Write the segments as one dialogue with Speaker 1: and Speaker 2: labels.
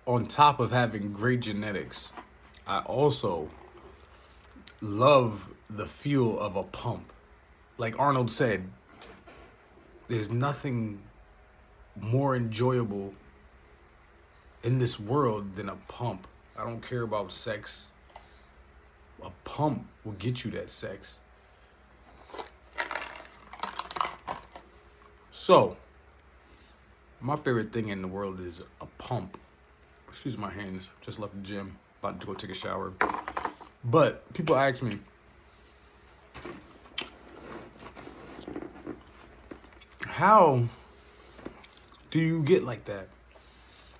Speaker 1: on top of having great genetics, I also love the feel of a pump. Like Arnold said, there's nothing more enjoyable in this world than a pump. I don't care about sex. A pump will get you that sex. So, my favorite thing in the world is a pump. Excuse my hands. Just left the gym. About to go take a shower. But people ask me, how do you get like that?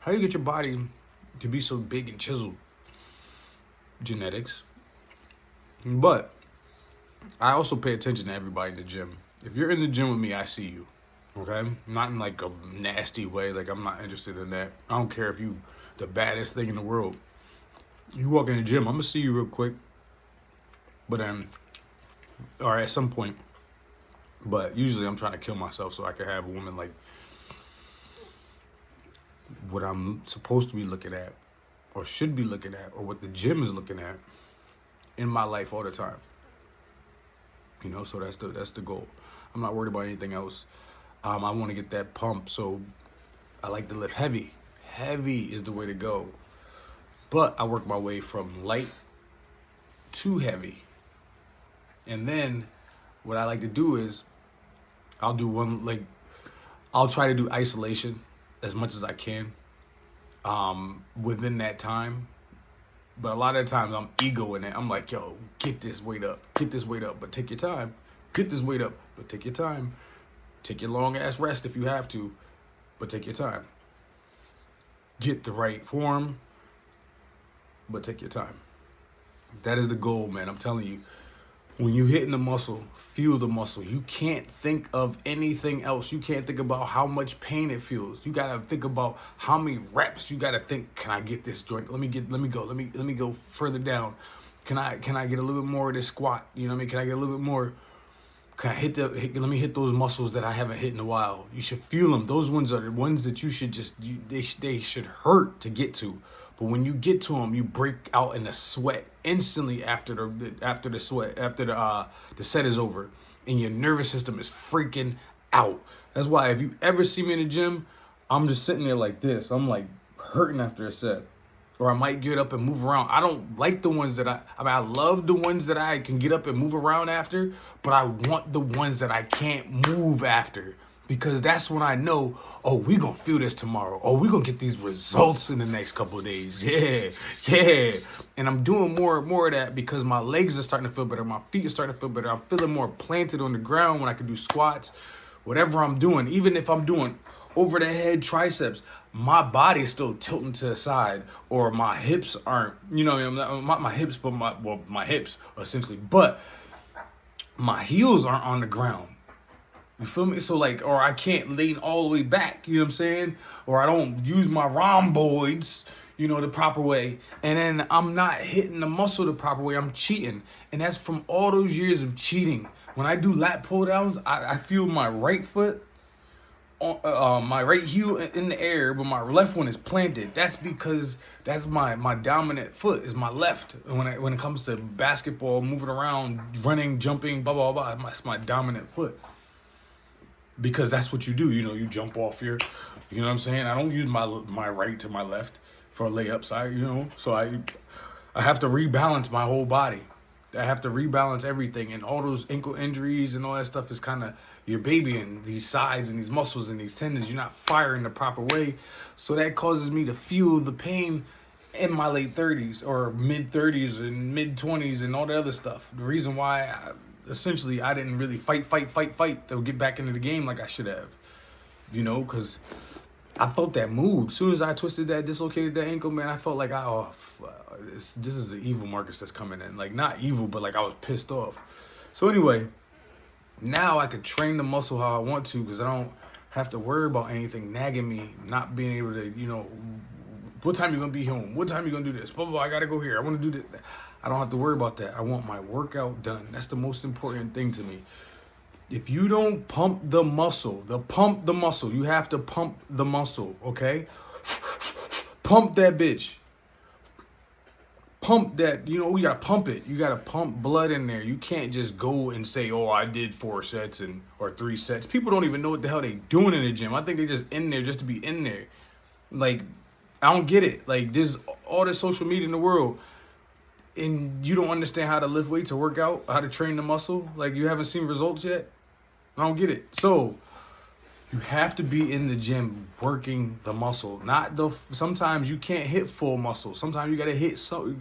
Speaker 1: How do you get your body to be so big and chiseled? Genetics. But I also pay attention to everybody in the gym. If you're in the gym with me, I see you. Okay? Not in like a nasty way. Like, I'm not interested in that. I don't care if you the baddest thing in the world. You walk in the gym, I'm gonna see you real quick. But then, or at some point. But usually I'm trying to kill myself so I can have a woman like what I'm supposed to be looking at, or should be looking at, or what the gym is looking at in my life all the time. You know, so that's the goal. I'm not worried about anything else. I want to get that pump, so I like to lift heavy. Heavy is the way to go. But I work my way from light to heavy. And then what I like to do is I'll try to do isolation as much as I can within that time. But a lot of the times I'm egoing it. I'm like, yo, get this weight up, but take your time. Get this weight up, but take your time. Take your long ass rest if you have to, but take your time. Get the right form, but take your time. That is the goal, man. I'm telling you, when you hitting the muscle, feel the muscle. You can't think of anything else. You can't think about how much pain it feels. You gotta think about how many reps. You gotta think, can I get this joint? Let me go further down. Can I get a little bit more of this squat? You know what I mean? Can I get a little bit more? Can I let me hit those muscles that I haven't hit in a while. You should feel them. Those ones are the ones that you should they should hurt to get to. But when you get to them, you break out in a sweat instantly after the set is over, and your nervous system is freaking out. That's why if you ever see me in the gym, I'm just sitting there like this. I'm like hurting after a set. Or I might get up and move around. I don't like the ones that I love the ones that I can get up and move around after, but I want the ones that I can't move after, because that's when I know, oh, we gonna feel this tomorrow. Oh, we gonna get these results in the next couple of days. Yeah. And I'm doing more of that because my legs are starting to feel better. My feet are starting to feel better. I'm feeling more planted on the ground when I can do squats, whatever I'm doing. Even if I'm doing over the head triceps, my body's still tilting to the side, or my hips aren't, not my hips, but my hips essentially, but my heels aren't on the ground. You feel me? So like, or I can't lean all the way back, you know what I'm saying? Or I don't use my rhomboids, the proper way. And then I'm not hitting the muscle the proper way. I'm cheating. And that's from all those years of cheating. When I do lat pull downs, I feel my right foot, my right heel in the air, but my left one is planted. That's because that's my dominant foot is my left. And when it comes to basketball, moving around, running, jumping, blah blah blah, that's my dominant foot. Because that's what you do. You jump off your, you know what I'm saying? I don't use my right to my left for layups. So I have to rebalance my whole body. I have to rebalance everything, and all those ankle injuries and all that stuff is kind of your baby, and these sides and these muscles and these tendons, you're not firing the proper way. So that causes me to feel the pain in my late 30s or mid 30s and mid 20s and all the other stuff. The reason why I didn't really fight to get back into the game like I should have, because I felt that mood. As soon as I dislocated that ankle, man, I felt like this is the evil Marcus that's coming in. Like, not evil, but like I was pissed off. So anyway, now I could train the muscle how I want to, because I don't have to worry about anything nagging me, not being able to, what time you gonna be home? What time you gonna do this? Blah, blah, blah, I gotta go here. I want to do this. I don't have to worry about that. I want my workout done. That's the most important thing to me. If you don't pump the muscle, you have to pump the muscle, okay? Pump that bitch. Pump that, you know, you gotta pump it. You gotta pump blood in there. You can't just go and say, oh, I did 4 sets or 3 sets. People don't even know what the hell they doing in the gym. I think they just in there just to be in there. Like, I don't get it. Like, there's all this social media in the world, and you don't understand how to lift weights or work out, how to train the muscle. Like, you haven't seen results yet. I don't get it. So you have to be in the gym working the muscle. Sometimes you can't hit full muscle. Sometimes you gotta hit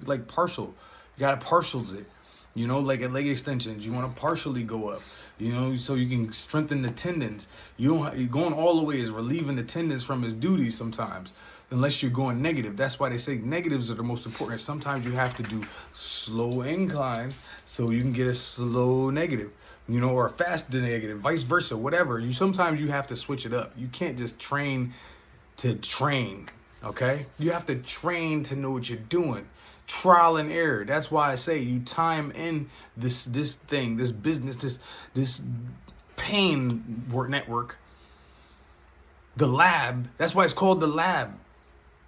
Speaker 1: like partial. You gotta partials it. You know, like at leg extensions, you want to partially go up. You know, so you can strengthen the tendons. You're going all the way is relieving the tendons from its duties sometimes, unless you're going negative. That's why they say negatives are the most important. Sometimes you have to do slow incline so you can get a slow negative, you know, or a faster negative, vice versa, whatever. Sometimes you have to switch it up. You can't just train to train, okay? You have to train to know what you're doing. Trial and error. That's why I say you time in this thing, this business, this pain network, the lab. That's why it's called the lab.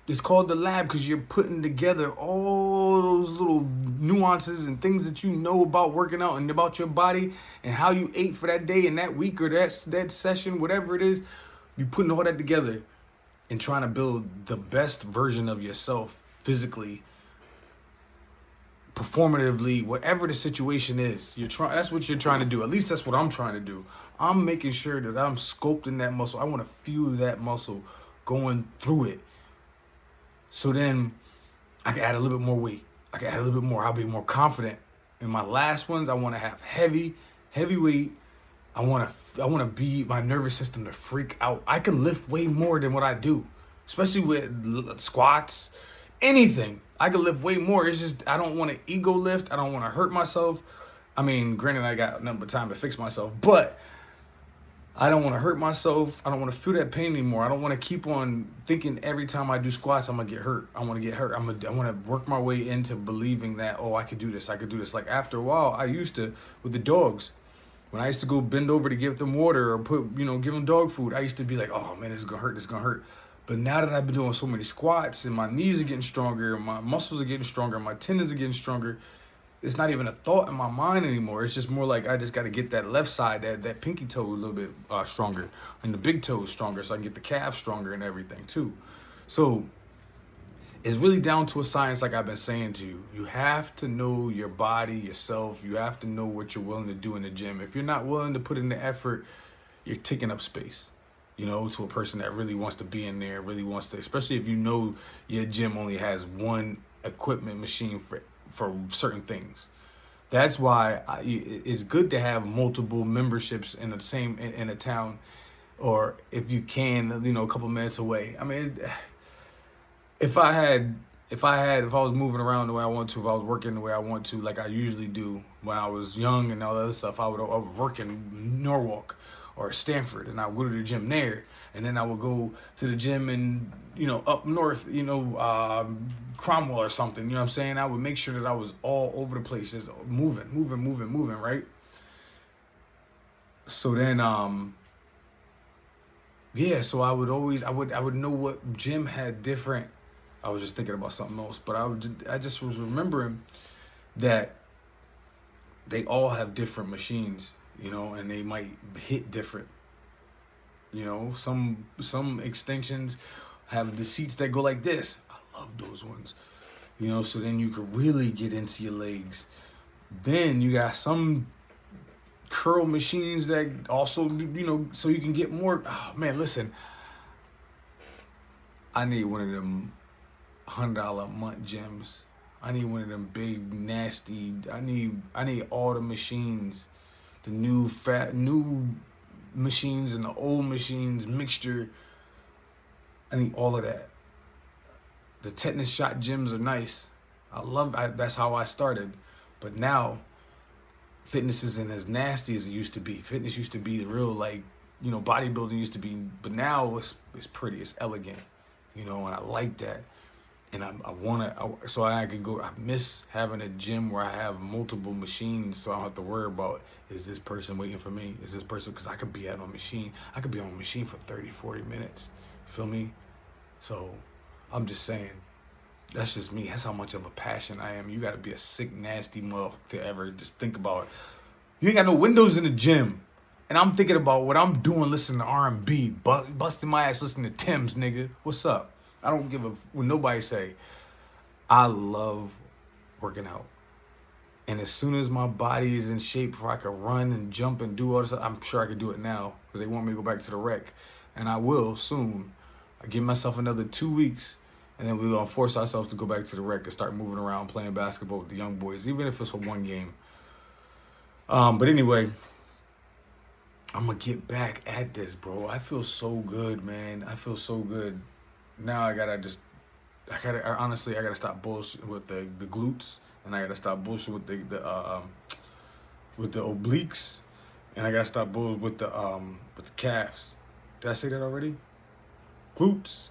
Speaker 1: It's called the lab because you're putting together all those little nuances and things that you know about working out and about your body and how you ate for that day and that week or that session, whatever it is. You're putting all that together and trying to build the best version of yourself physically, performatively, whatever the situation is. That's what you're trying to do. At least that's what I'm trying to do. I'm making sure that I'm sculpting that muscle. I want to feel that muscle going through it. So then I can add a little bit more weight. I can add a little bit more. I'll be more confident. In my last ones, I want to have heavy weight. I want to be my nervous system to freak out. I can lift way more than what I do, especially with squats, anything. I can lift way more. It's just I don't want to ego lift. I don't want to hurt myself. I mean, granted, I got nothing but time to fix myself, but I don't want to hurt myself. I don't want to feel that pain anymore. I don't want to keep on thinking every time I do squats, I'm going to get hurt. I want to get hurt. I want to work my way into believing that, oh, I could do this. I could do this. Like after a while, I used to, with the dogs, when I used to go bend over to give them water or give them dog food, I used to be like, oh man, this is going to hurt. This is going to hurt. But now that I've been doing so many squats and my knees are getting stronger, my muscles are getting stronger, my tendons are getting stronger, it's not even a thought in my mind anymore. It's just more like I just got to get that left side, that pinky toe a little bit stronger, and the big toe stronger, so I can get the calf stronger and everything too. So it's really down to a science, like I've been saying to you. You have to know your body, yourself. You have to know what you're willing to do in the gym. If you're not willing to put in the effort, you're taking up space, to a person that really wants to be in there, really wants to, especially if you know your gym only has one equipment machine for certain things. That's why it's good to have multiple memberships in a town, or if you can, a couple minutes away. I mean, if I was moving around the way I want to, if I was working the way I want to, like I usually do when I was young and all that other stuff, I would work in Norwalk or Stanford, and I would go to the gym there, and then I would go to the gym in, up north, Cromwell or something, you know what I'm saying? I would make sure that I was all over the place, just moving, right? So then, so I would know what gym had different. I was just thinking about something else, but I just was remembering that they all have different machines, and they might hit different. Some extensions have the seats that go like this. I love those ones. So then you could really get into your legs. Then you got some curl machines that also, so you can get more. Oh man, listen. I need one of them $100 a month gyms. I need one of them big, nasty. I need all the machines, the new machines and the old machines mixture. I need all of that. The tetanus shot gyms are nice. That's how I started. But now, fitness isn't as nasty as it used to be. Fitness used to be real, bodybuilding used to be, but now it's pretty, it's elegant, and I like that. And so I can go. I miss having a gym where I have multiple machines, so I don't have to worry about, is this person waiting for me? Is this person, because I could be on a machine. I could be on a machine for 30, 40 minutes. Feel me? So I'm just saying. That's just me. That's how much of a passion I am. You got to be a sick, nasty motherfucker to ever just think about it. You ain't got no windows in the gym. And I'm thinking about what I'm doing listening to R&B, busting my ass listening to Tim's, nigga. What's up? I don't give a when nobody say. I love working out. And as soon as my body is in shape where I can run and jump and do all this, I'm sure I could do it now because they want me to go back to the rec. And I will soon. I give myself another 2 weeks, and then we're going to force ourselves to go back to the rec and start moving around playing basketball with the young boys, even if it's for one game. But anyway, I'm going to get back at this, bro. I feel so good, man. I feel so good. Now I got to honestly, I got to stop bullshit with the glutes, and I got to stop bullshit with the obliques, and I got to stop bullshit with the calves. Did I say that already? Glutes,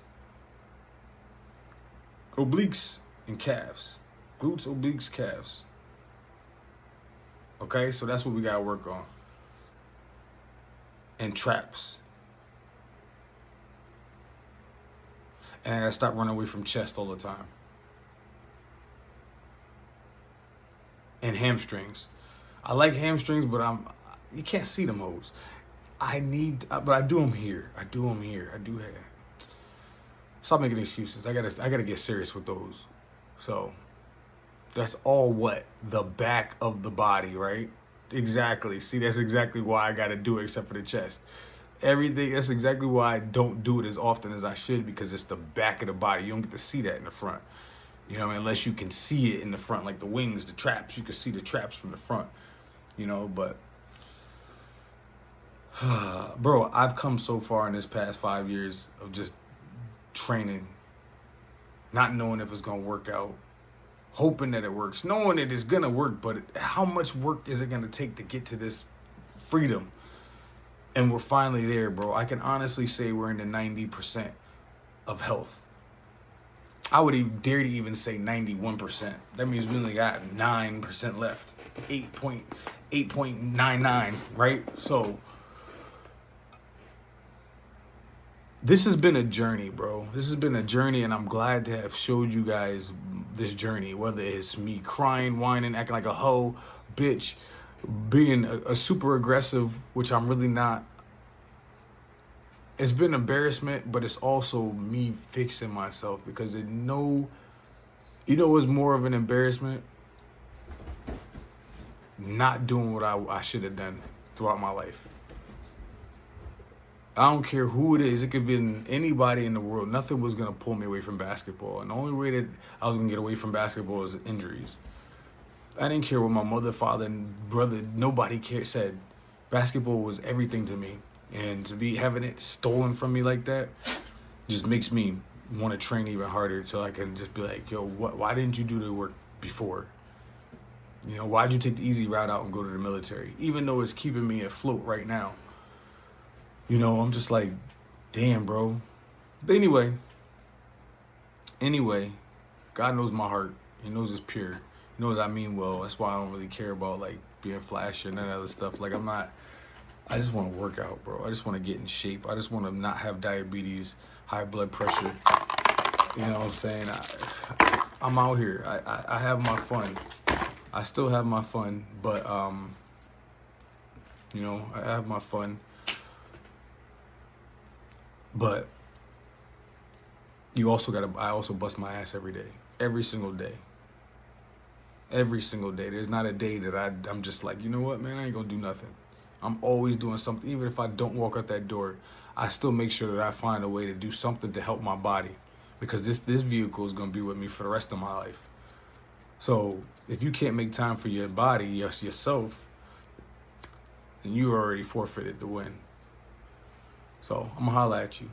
Speaker 1: obliques, and calves. Glutes, obliques, calves. Okay, so that's what we got to work on. And traps. And I got to stop running away from chest all the time. And hamstrings. I like hamstrings, but you can't see them hoes. But I do them here. I do have. Stop making excuses. I gotta get serious with those. So that's all what? The back of the body, right? Exactly. See, that's exactly why I gotta do it except for the chest. Everything, that's exactly why I don't do it as often as I should, because it's the back of the body. You don't get to see that in the front. You know what I mean? Unless you can see it in the front, like the wings, the traps. You can see the traps from the front. You know, but bro, I've come so far in this past 5 years of just training, not knowing if it's gonna work out, hoping that it works, knowing that it's gonna work, but how much work is it gonna take to get to this freedom? And we're finally there, bro. I can honestly say we're in the 90% of health. I would even dare to even say 91%. That means we only got 9% left. 8.99, right? So this has been a journey, bro. This has been a journey, and I'm glad to have showed you guys this journey, whether it's me crying, whining, acting like a hoe, bitch, being a super aggressive, which I'm really not. It's been embarrassment, but it's also me fixing myself, because you know what's more of an embarrassment? Not doing what I should have done throughout my life. I don't care who it is. It could be anybody in the world. Nothing was going to pull me away from basketball. And the only way that I was going to get away from basketball is injuries. I didn't care what my mother, father, and brother, nobody said. Basketball was everything to me. And to be having it stolen from me like that just makes me want to train even harder, so I can just be like, yo, why didn't you do the work before? You know, why'd you take the easy route out and go to the military? Even though it's keeping me afloat right now. You know, I'm just like, damn, bro. But anyway, God knows my heart. He knows it's pure. He knows I mean well. That's why I don't really care about, like, being flashy and that other stuff. Like, I just want to work out, bro. I just want to get in shape. I just want to not have diabetes, high blood pressure. You know what I'm saying? I'm out here. I have my fun. I still have my fun, but, you know, I have my fun. But I also bust my ass every day. Every single day. Every single day. There's not a day that I'm just like, you know what, man, I ain't gonna do nothing. I'm always doing something. Even if I don't walk out that door, I still make sure that I find a way to do something to help my body, because this vehicle is gonna be with me for the rest of my life. So if you can't make time for your body, yourself, then you already forfeited the win. So I'm gonna holla at you.